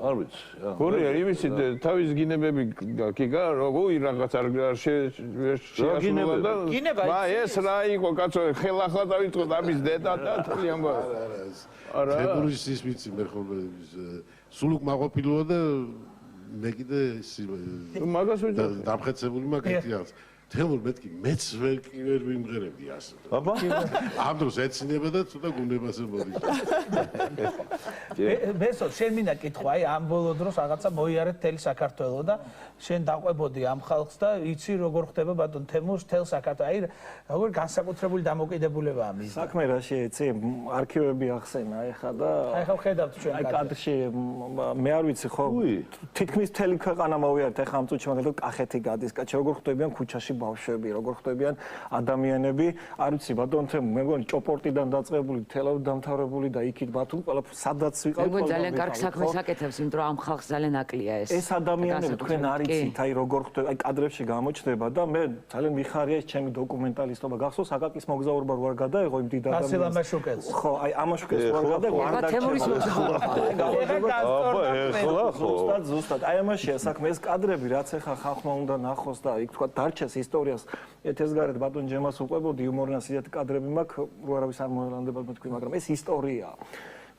არ ვიცი. გურია, იმისი თავის გინებები გიგა, როგორი რაღაც არ შეაშულა და ეს რა იყო, კაცო, ხელა ხა დავიწყო ამის დედა და თლი ამბავი. არა. თემურის ის ვიცი მე ხოლმე სულ უკმაყოფილოა და მე კიდე მაგას ვიძახი. დამხეცებული მაგითია. თემურ მეთქი მეც ვერ ვიმღერებდი ასე. აბა? ამ დროს ეცინება და ცოტა გუნებაზე მოდი. ბესო, შენ მინდა კითხვა, აი ამ ბოლო დროს რაღაცა მოიარეთ მთელი საქართველო და შენ დაყვებოდი ამ ხალხს და იცი როგორ ხდება ბატონ თემურს მთელ საქართველო. აი როგორ განსაკუთრებული დამოკიდებულება ამის. საქმე რაში იცი, არქივები ახსენა ეხა და აი ხა ხედავთ ჩვენ კადრში მე არ ვიცი ხო თითქმის მთელი ქვეყანა მოვიარეთ ეხა ამ წუთში მაგალითად კახეთი გადის, კაცი როგორ ხდებიან ქუჩაში ბავშვები, როგორ ხდებიან ადამიანები, არ ვიცი ბატონ თემ, მე მგონი ჭოპორტიდან დაწყებული, თელავით დამთავრებული და იქით ბათუმ ყველა სადაც ვიყავ ყველა ძალიან კარგ საქმეს აკეთებს, იმიტომ რომ ამ ხალხს ძალიან აკლია ეს. ეს ადამიანები თქვენ არ იცით, აი როგორ ხდება, აი კადრებში გამოჩნდება და მე ძალიან მიხარია ეს ჩემი დოკუმენტალისტობა. გახსოვს აკაკის მოგზაურობა რო არ გადაეღო იმ დიდ ადამიანს. ვასილ ამაშუკელს. ხო, აი ამაშუკელს რო არ გადაეღო, არ დარჩება. ზუსტად, აი ამაშია საქმე, ეს კადრები რაც ეხა ხალხმა უნდა ნახოს და იქ თქვა დარჩეს ისტორიას. ეთესგარეთ ბატონ ჯემას უყვებოდი იუმორნას ისეთ კადრები მაქვს, რო არავის არ მოელანდება თქვი, მაგრამ ეს ისტორიაა.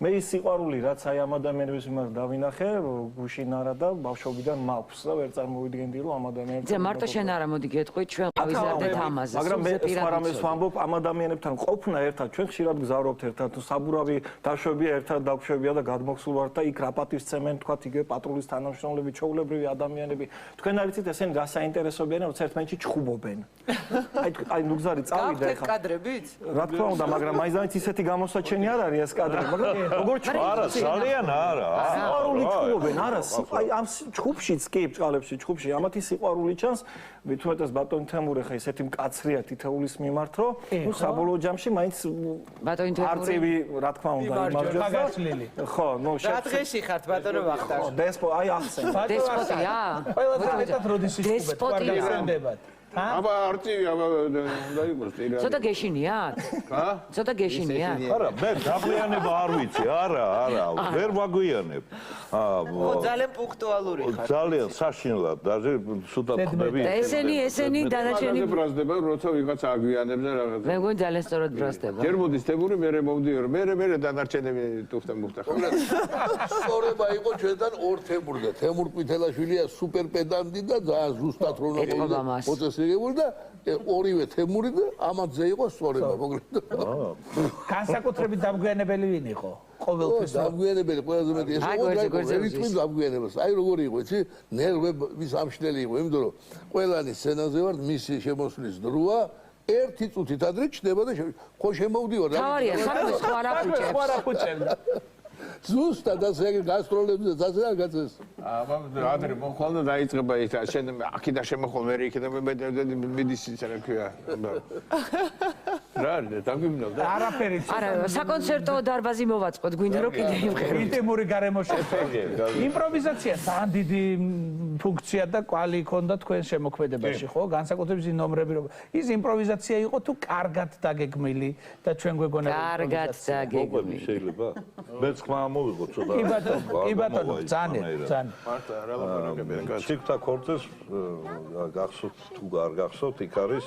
მე ის სიყვარული რაც აი ამ ადამიანების მიმართ დავინახე, გუშინ არა და ბავშვობიდან მაქვს და ვერ წარმოვიდგენდი რომ ამ ადამიანებს ზე მარტო შენ არა მოდი გეტყვი ჩვენ ყავიზარდეთ ამაზე. მაგრამ მე სპარამეს ვამბობ ამ ადამიანებთან ყოფნა ერთად, ჩვენ ხშირად გზავრობთ ერთად, საბურავი დაშვებია ერთად დაგვშვებია და გადმოხსულ ვართ და იქ რა პატივსცემენ თქვა იგივე პატრულის თანამშრომლები, ჩაულებრივი ადამიანები. თქვენ არ იცით ესენი რა საინტერესოებიან, როცა ერთმანეთში ჩხუბობენ. აი ნუ გზარი წავიდა ეხა. კადრებით? რა თქმა უნდა, მაგრამ მაინც ისეთი გამოსაჩენი არ არის ეს კადრები, მაგრამ როგორ არა, ძალიან არა. სიყვარული ჩხუბობენ, არა, აი ამ ჩხუბშიც კი, ბჭყალებში, ჩხუბში ამათი სიყვარული ჩანს, მithumetes ბატონ თემური ხა ისეთი მკაცრია თითოეულის მიმართ, რომ ნუ საბოლოო ჯამში მაინც ბატონ თემური არწივი, რა თქმა უნდა, იმარჯვებს. ხო, ნუ რა დღეში ხართ ბატონო ვახტარ? დესპო, აი ახსენ. დესპოტია? ყველაზე მეტად როდის ისწრებათ? აბა არწივი, აბა უნდა იყოს ტირა. ცოტა გეშინიათ? ხა? ცოტა გეშინიათ? არა, მე დაგვიანება არ ვიცი, არა, ვერ ვაგვიანებ. ხო, ძალიან პუნქტუალური ხარ. ძალიან საშინლად, даже სულთან ხმები. და ესენი დანარჩენი ბრაზდება, როცა ვიღაცა აგვიანებს და რაღაცა. მე მგონი ძალიან სწორად ბრაზდება. ჯერ მოდის თემური, მერე მოვდიო, მერე დანარჩენები ტუფთან მუხტა. სწორება იყო ჩვენთან ორ თემურზე. თემურ ყვითელაშვილია სუპერ პედანტი და ძალიან ზუსტად რო მოცესრიგებული და ორივე თემური და ამათზე იყო სწორება, მოკლედ. განსაკუთრებით დამგვიანებელი ვინ იყო? ყოველთვის დამგვიანებელი ყველაზე მეტი ეს იყო რიტმის დამგვიანებას. აი როგორი იყო, იცი? ნერვების ამშნელი იყო, იმიტომ რომ ყველანი სცენაზე ვარ, მისი შემოსვლის დროა ერთი წუთით ადრე ჩნდება და ხო შემოვდივარ. თავარია, საქმე სხვა რა ფუჭერდა. ზუსტად ასე გასტროლებზე ასე რაღაცას. ადრე მოხვალ და დაიწყება ის შენ აქედან შემოხვალ მე იქიდან მედის ისა რა ქვია. რა არის დაგვიმნავდა? არაფერი. არა, საკონცერტო დარბაზი მოვაწყოთ, გვინდა რომ კიდე იმღეროთ. ინტიმური გარემოში. იმპროვიზაცია ძალიან დიდი ფუნქცია და კვალი იქონდა თქვენ შემოქმედებაში, ხო? განსაკუთრებით ის ნომრები რომ ის იმპროვიზაცია იყო თუ კარგად დაგეგმილი და ჩვენ გვეგონა კარგად დაგეგმილი. შეიძლება? მეც ხმა მოვიღო ცოტა. კი ბატონო, ძალიან. მარტო რა ლაპარაკებიან კაცი. TikTok ქორწეს გახსოვთ თუ არ გახსოვთ, იქ არის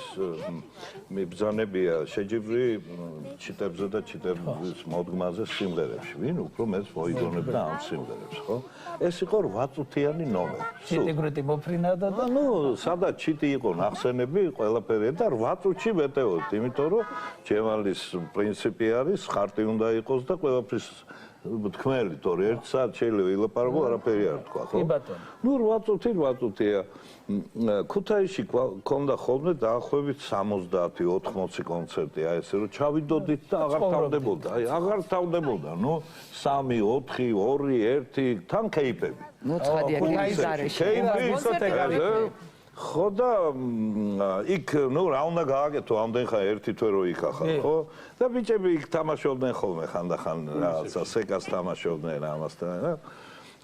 მიბრძანებია შეჯიბრი ჩიტებზე და ჩიტების მოდგმაზე სიმღერებში. ვინ უფრო მეც მოიგონებდა ამ სიმღერებს, ხო? ეს იყო 8 წუთიანი ნომერი. ჩიტიგრიტი მოფრინავდა და სადაც ჩიტი იყო ნახსენები, ყველაფერი და 8 წუთში მეტეოდ, იმიტომ რომ ჩემალის პრინციპი არის, ხარტი უნდა იყოს და ყველაფრის თქმელი, თორე 1 საათ შეიძლება ილაპარაკო, არაფერი არ თქვა, ხო? კი ბატონო. ნუ 8 წუთია. ქუთაისში ქონდა ხოლმე დაახლოებით 70-80 კონცერტი, აი ესე რომ ჩავიდოდით და აღარ თავდებოდა. აი აღარ თავდებოდა. ნუ 3, 4, 2, 1 თან კეიფები. ნუ ცხადია კეიფი. კეიფი ხო და იქ ნუ რა უნდა გააკეთო ამდენ ხა ერთი თვე რო იქახა ხო და ბიჭები იქ თამაშობდნენ ხოლმე ხანდახან რაღაცა სეკას თამაშობდნენ ამასთან რა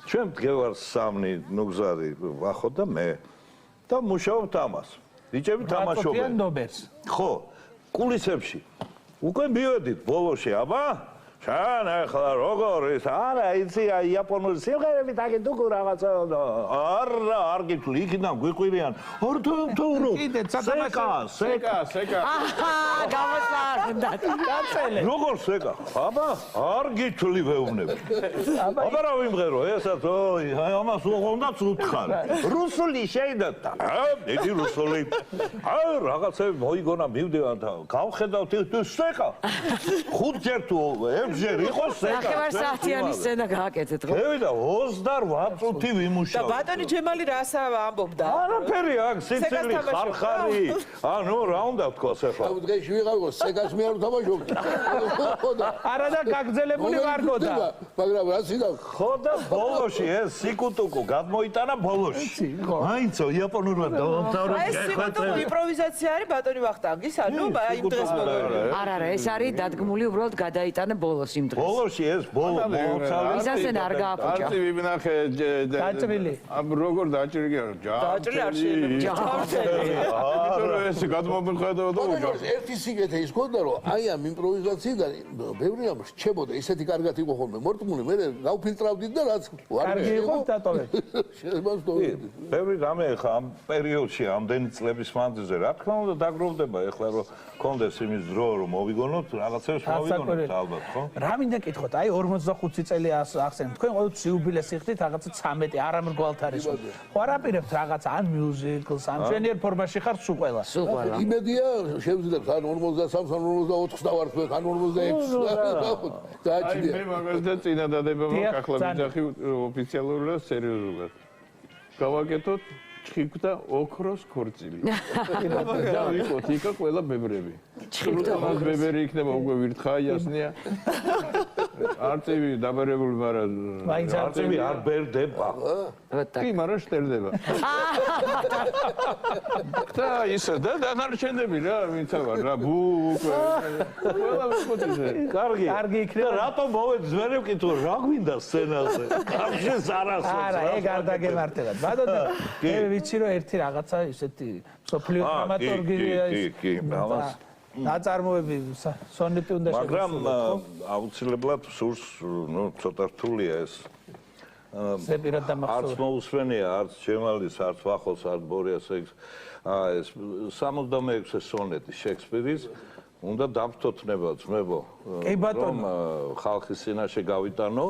ჩვენ მდგევარ სამნი ნუგზარი ვახო და მე და მუშაობთ ამას ბიჭები თამაშობდნენ ხო კულისებში უკვე მივედით ბოლოში აბა შენ ახლა როგორ ის არა იცი იაპონური სიმღერები დაგიდუქო რაღაცა არა არ გითვლი იქიდან გვიყვირიან ორთო კიდე სეკა აჰა გამოსარდა გაწელე როგორ სეკა აბა არ გითვლი ვეუბნები აბა რა ვიმღერო ესაც ამას უღონდაც უთხარი რუსული შეიძლება დიდი რუსული რაღაცები მოიგონა მივდივარ და გავხედავთ სეკა ხუთჯერ თუ ჯერ იყო სეკა. ნახევარსაათიანი სცენა გააკეთეთ ხო? შევიდა 28 წუთი ვიმუშავე. და ბატონი ჯემალი რას ამბობდა? არაფერი აქ სიცილი ხარხარი. ანუ რა უნდა თქვას ახლა? დღეში ვიყავ სეკას მე არ ვთამაშობდი. არა და გაგძელებული ვარგოდა. მაგრამ რა სიდა? ხო და ბოლოში ეს სიკუტუკუ გადმოიტანა ბოლოში. მაინცო იაპონურად დავამთავრე. ეს სიკუტუკუ იმპროვიზაცია არის ბატონი ვახტანგის, ანუ იმ დღეს მოგონი. არა, ეს არის დადგმული უბრალოდ გადაიტანა ბოლოს იმ დღეს. ბოლოში ეს ბოლო მოუცალე. ისასენ არ გააფუჭა. არც ვიბნახე დაჭრილი. ამ როგორ დაჭრილი არა? დაჭრილი არ შეიძლება. იმიტომ ეს გადმომხედავ და უჯარ. ერთი სიგეთე ის ქონდა რომ აი ამ იმპროვიზაციიდან ბევრი ამ რჩებოდა ისეთი კარგად იყო ხოლმე მორტმული მე გავფილტრავდით და რაც კარგი იყო დატოვეთ. შეიძლება ვთქვით. ბევრი რამე ხა ამ პერიოდში ამდენი წლების მანძილზე რა თქმა უნდა დაგროვდება ეხლა რომ კონდეს იმის დრო რომ მოვიგონოთ რაღაცებს მოვიგონოთ ალბათ ხო? რა მინდა კითხოთ, აი 45 წელი ახსენეთ. თქვენ ყოველთვის იუბილეს იხდით რაღაცა 13, არა მრგვალთ არის. ხო არაპირებთ რაღაცა ან მიუზიკლს, ან ჩვენიერ ფორმაში ხარ სულ ყველა. სულ ყველა. იმედია შევძლებ ან 43, ან 44 დავარქვეთ, ან 46. აი მე მაგას და წინადადება მაქვს ახლა ვიძახი ოფიციალურად სერიოზულად. გავაკეთოთ ჩხიკვდა ოქროს ქორწილი. და ვიყოთ იქა ყველა ბებრები. ჩხიკვდა ბებერი იქნება უკვე ვირთხა იასნია. არწივი დაბერებული, მაგრამ არწივი არ ბერდება. კი, მაგრამ შტერდება. და ისე და დანარჩენები რა, ვინც აღარ რა ბუ უკვე. ყველა ვიყოთ ისე. კარგი იქნება. რატომ მოვეძვერებ კითხო, რა გვინდა სცენაზე? კარგს არასოც. არა, ეგ არ დაგემართებათ. ბატონო, მე ვიცი რომ ერთი რაღაცა ისეთი სოფლიო დრამატურგია ის. კი, ამას ნაწარმოები სონეტი უნდა შეგეცდოთ. მაგრამ აუცილებლად სურს, ნუ ცოტა რთულია ეს. ზეპირად დამახსოვრე. არც მოусვენია, არც ჩემალის, არც ვახოს, არც ბორიას ეს 66 სონეტი შექსპირის უნდა დამფთოთნება ძმებო. კი ბატონო. ხალხის წინაშე გავიტანო.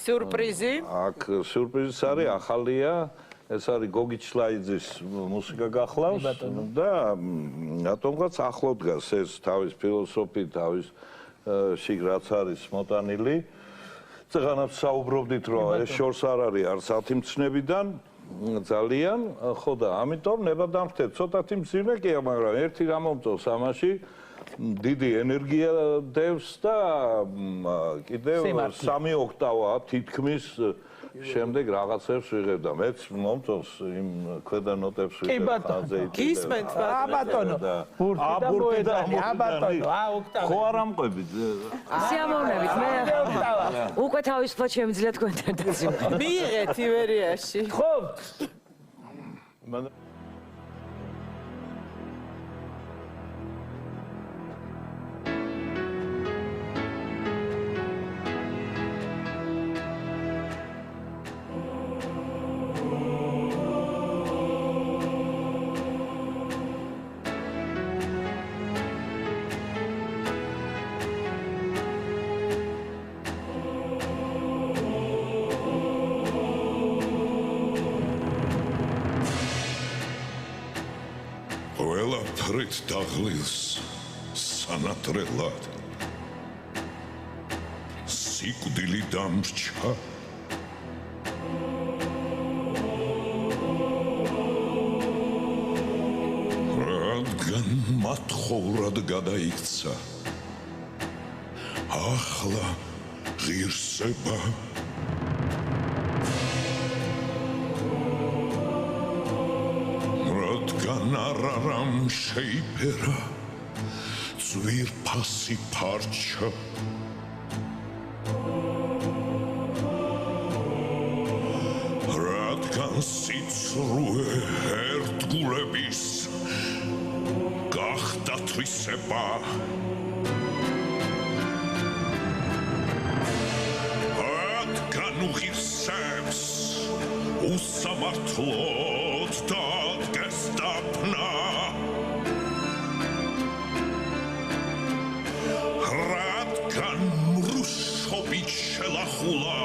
სიურპრიზი. აქ სიურპრიზი არის ახალია. ეს არის გოგი ჩლაიძის მუსიკა გახლავს და რატომღაც ახლო დგას ეს თავის ფილოსოფიით, თავის შიგ რაც არის მოტანილი. წეგანაც საუბრობდით რომ ეს შორს არ არის არც ათიმცნებიდან ძალიან ხო და ამიტომ ნებადამხდეთ ცოტათი მძიმე კია, მაგრამ ერთი რამ მომწონს ამაში დიდი ენერგია დევს და კიდევ 3 ოქტავა თითქმის შემდეგ რაღაცებს ვიღებ და მეც მომწონს იმ ქვედა ნოტებს ვიღებ ხაზზე იტირებ. გისმენთ ბატონო. ბურთი და ბატონო, ოქტავი. ხო არ ამყვებით. სიამოვნებით მე უკვე თავისუფლად შემიძლია თქვენთან დაზიმო. მიიღეთ ივერიაში. ხო. ყველაფრით დაღლილს სანატრელად სიკვდილი დამრჩა რადგან მათხოვრად გადაიქცა ახლა ღირსება განარარამ შეიფერა ძვირფასი ფარჩა რადგან სიცრუე ერთგულების გახდა თვისება რადგან უღირსებს უსამართლოდ დადგეს დაფნა რადგან მრუშობით შელახულა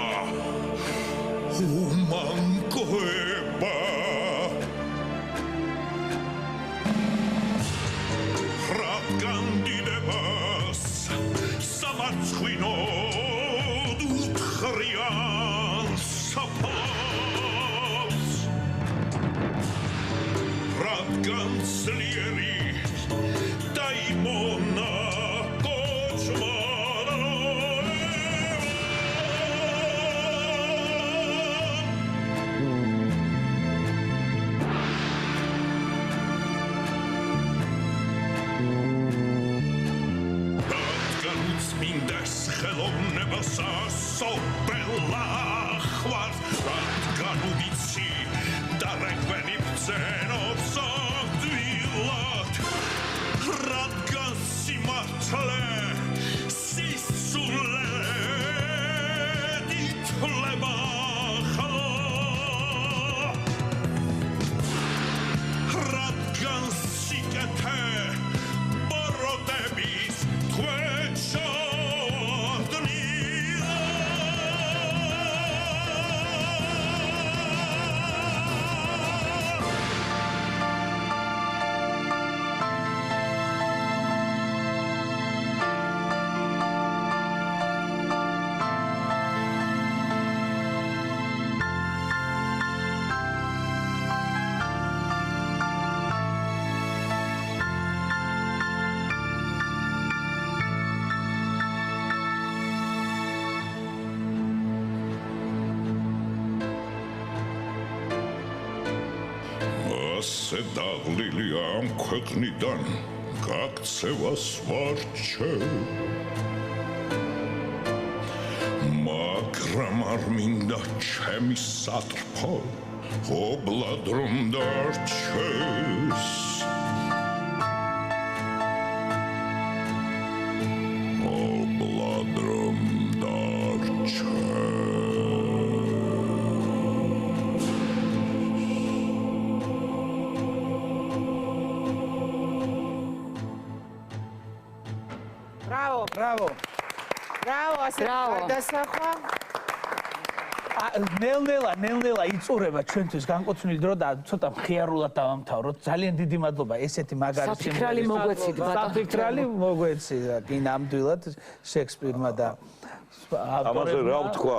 უმანკოება რადგან დიდებას სამარცხვინოდ უთხრიან საფლავს რადგან ძლიერი დაიმონა სოფელახვარ რადგან უბიცი და რეგვენი ბრძენობს აღდილად რადგან სიმართლე სისულე ითვლება რადგან სიკეთე ბოროტების თვეჩა ასე დაღლილი ამ ქვეყნიდან გაქცევას ვარჩე მაგრამ არ მინდა ჩემი სატრფო ობლად რომ დარჩეს ობლად რომ დარჩეს Bravo. Bravo, ასე გადასახვა. ნელ-ნელა იწურება ჩვენთვის განკუთვნილი დრო და ცოტა მხიარულად დავამთავროთ. ძალიან დიდი მადლობა ესეთი მაგარი საფიქრალი მოგვეცით, საფიქრალი მოგვეცით კი ნამდვილად შექსპირმა და ამაზე რა ვთქვა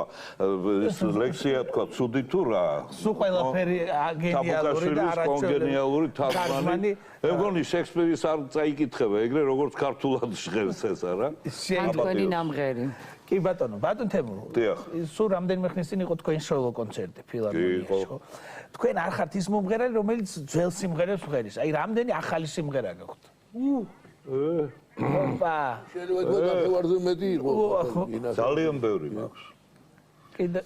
ეს ლექსია თქვა ცუდი თუ რა სულ ყველაფერი გენიალური და არაჩვენებელი თარგმანი მე მგონი შექსპირის არ წაიკითხება ეგრე როგორც ქართულად ჟღერს ეს არა თქვენი ნამღერი კი ბატონო თემურ სულ რამდენიმე ხნის წინ იყო თქვენ სოლო კონცერტი ფილარმონიაში ხო თქვენ არ ხართ ის მომღერალი რომელიც ძველ სიმღერებს ღვერის აი რამდენი ახალი სიმღერა გაქვთ ოპა შეიძლება თქვა ნახევარზე მეტი იყო ძალიან ბევრი მაქვს კიდე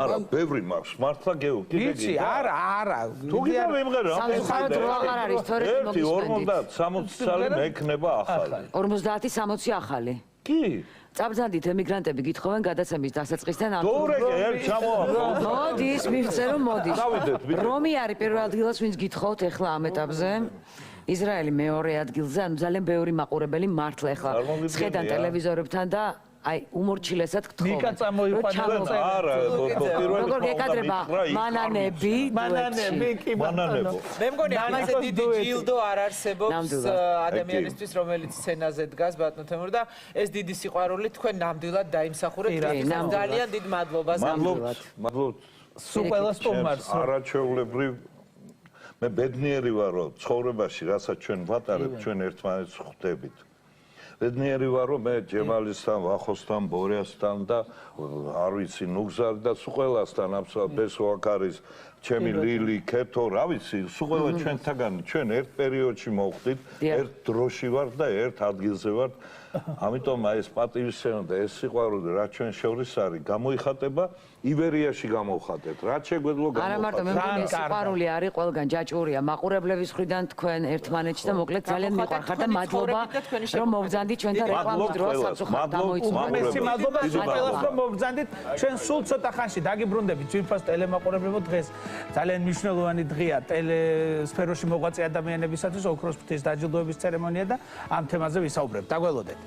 არა, ბევრი მაქვს, მართლა გეო, კიდე ვიცი, არა. თუ კიდე ვიმღერა, სამწუხაროდ რო აღარ არის, თორემ მოგისმენდით. 50, 60 წალი მექნება ახალი. 50-60 ახალი. კი. წაბრძანდით ემიგრანტები გითხოვენ გადაცემის დასაწყისთან ამ დორეგე ერთ ჩამოახო. მოდის, მივწერო, მოდის. დავიდეთ, რომი არის პირველ ადგილას, ვინც გითხოვთ ახლა ამ ეტაპზე? ისრაელი მეორე ადგილზე, ანუ ძალიან ბევრი მაყურებელი მართლა ახლა ცხედან ტელევიზორებთან და აი უმორჩილესად გთხოვენ. ნიკა წამოიყვანა. არა, პირველი როგორ გეკადრება მანანები, კი ბატონო. მე მგონი ამაზე დიდი ჯილდო არ არსებობს ადამიანისთვის, რომელიც სცენაზე დგას ბატონო თემურ და ეს დიდი სიყვარული თქვენ ნამდვილად დაიმსახურეთ. ძალიან დიდ მადლობას ნამდვილად. მადლობთ. სულ ყველა სტუმარს. არაჩვეულებრივ მე ბედნიერი ვარ, რომ ცხოვრებაში, რასაც ჩვენ ვატარებთ, ჩვენ ერთმანეთს ხვდებით. ბედნიერი ვარ, რომ მე ჯემალისთან, ვახოსთან, ბორიასთან და არ ვიცი, ნუგზარ და სულ ყველასთან აბსოლუტურად ბესოაკარის, ჩემი ლილი, ქეთო, რა ვიცი, სულ ყველა ჩვენთაგანი, ჩვენ ერთ პერიოდში მოვხდით, ერთ დროში ვართ და ერთ ადგილზე ვართ. ამიტომ აი ეს პატივისცემა და ეს სიყვარული, რაც ჩვენ შორის არის, გამოიხატება იბერიაში გამოვხატეთ. რაც შეგვეძლო გამოვხატეთ. არა მარტო მე მგონი სიყვარული არის ყველგან ჯაჭვურია მაყურებლების მხრიდან თქვენ ერთმანეთში და მოკლედ ძალიან მიყვარხარ და მადლობა რომ მოგზანდით ჩვენთან რეკლამის დროს საცოცხლო გამოიწვია. მესმი მადლობა ყველას რომ მოგზანდით. ჩვენ სულ ცოტა ხანში დაგიბრუნდებით ძვირფას ტელემაყურებლებო დღეს. ძალიან მნიშვნელოვანი დღეა ტელესფეროში მოღვაწე ადამიანებისათვის ოქროს ფრთის დაჯილდოების ცერემონია და ამ თემაზე ვისაუბრებთ. დაგველოდეთ.